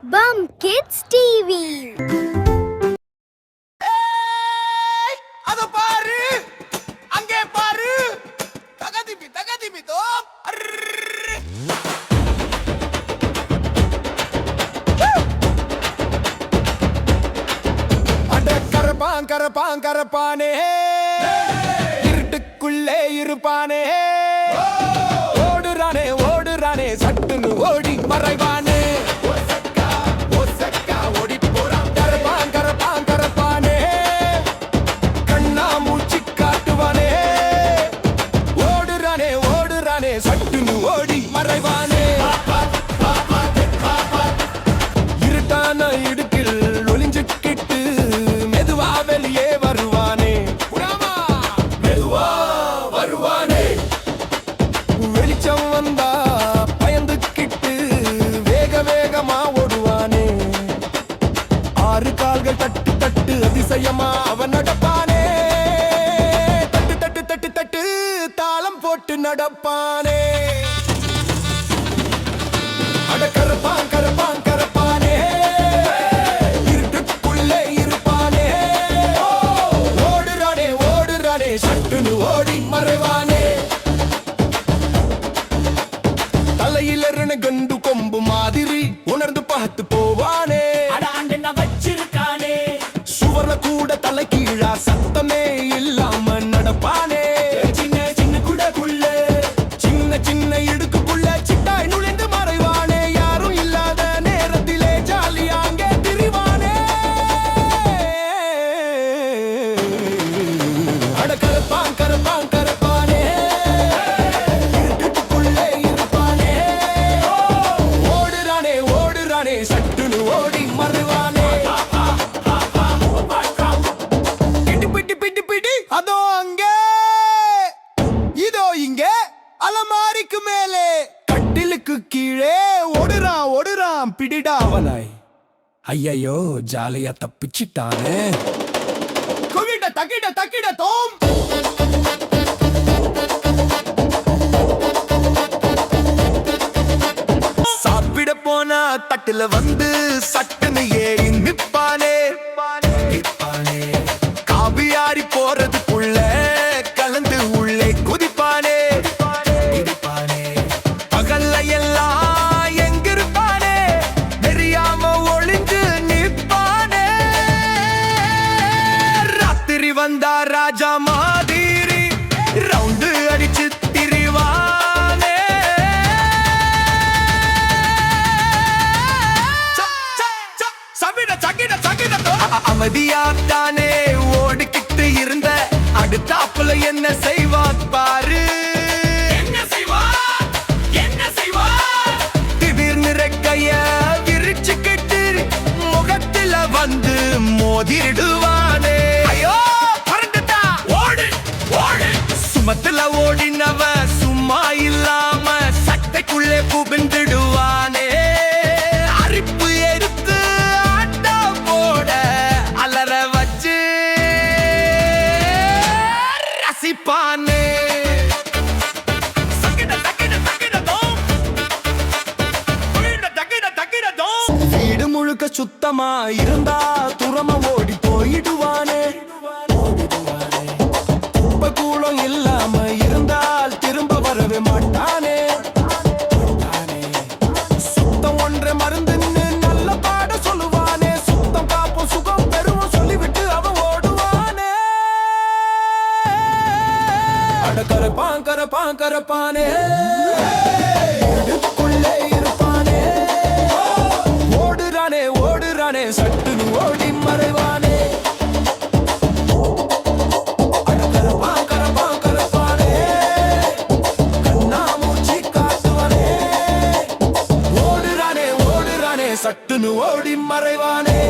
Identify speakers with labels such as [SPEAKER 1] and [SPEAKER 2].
[SPEAKER 1] Bum Kids TV.
[SPEAKER 2] கரப்பானே இருட்டுக்குள்ளே இருப்பானே ஓடுறானே சட்டுன்னு ஓடி மறைவானே ஓடி போறான் கரப்பானே கண்ணா மூச்சு காட்டுவானே ஓடுறானே சட்டுன்னு ஓடி மறைவானே இருட்டான இடுக்கில் ஒளிஞ்சுக்கிட்டு மெதுவா வெளியே வருவானே வெளிச்சம் வந்தா பயந்துக்கிட்டு வேகமா ஓடுவானே ஆறு கால்கள் தட்டு அதிசயமா அவன் நடப்பானே தட்டு தாளம் போட்டு நடப்பானே அட கரப்பானே இருட்டுக்குள்ளே இருப்பானே ஓடுறானே சட்டுன்னு ஓடி மறைவானே தலையில கண்டு கொம்பு மாதிரி உணர்ந்து பார்த்து போவானே
[SPEAKER 3] வச்சிருக்கானே
[SPEAKER 2] சுவர்ல கூட தலை கீழா சத்தமே இல்லாம நடப்பானே
[SPEAKER 3] சின்ன குடக்குள்ள
[SPEAKER 2] சின்ன இடுக்குள்ள சிட்டாய் நுழைந்து மறைவானே யாரும் இல்லாத நேரத்திலே ஜாலியா அங்கே திரிவானே அட கரப்பானே இருட்டுக்குள்ளே இருப்பானே ஓடுறானே சட்டுன்னு ஓடி மறைவானே பிடி அதோ அங்கே இதோ இங்கே அலமாரிக்கு மேலே கட்டிலுக்கு கீழே ஓடுறான் பிடிடா அவனாய் ஐயையோ ஜாலியா தப்பிச்சிட்டானே தக்கிட தோம் சாப்பிட போனா தட்டுல வந்து சட்டுன்னு ஏறி நிப்பானே காவியாரி போறதுக்குள்ள கலந்து உள்ளே குதிப்பானே பகல்ல எல்லாம் எங்கிருப்பானே தெரியாம ஒளிஞ்சு நிப்பானே ராத்திரி வந்தா ராஜா மாதிரி ரவுண்டு அடிச்சு திரிவானே அமைதியாத்தானே ஓடிக்கிட்டு இருந்த அடுத்தாப்புல என்ன செய்வான் பாரு திடீர்னு ரெக்கைய விரிச்சுக்கிட்டு முகத்துல வந்து மோதிடுவானே ஐயோ பறந்துட்டா ஓடு சுமத்துல ஓடினவ சும்மா இல்லாம சட்டைக்குள்ளே புகுந்துடுவானே அரிப்பு எடுத்து ஆட்டா போட அலற வச்சு ரசிப்பானே வீடு முழுக்க சுத்தமா இருந்தா துரம ஓடி போயிடுவானே குப்பை கூலம் இல்லாம இருந்தால் திரும்ப வரவே மாட்டானே சுத்தம் ஒன்றை மருந்துன்னு நல்ல பாட சொல்லுவானே சுத்தம் காப்போம் சுகம் பெறுவோம் சொல்லிவிட்டு அவன் ஓடுவானே அட கரப்பானே இடுக்குள்ளே இருப்பானே ஓடுறானே சட்டுன்னு ஓடி மறைவானே அட கரப்பானே கண்ணா மூச்சு காட்டுவானே ஓடுறானே சட்டுன்னு ஓடி மறைவானே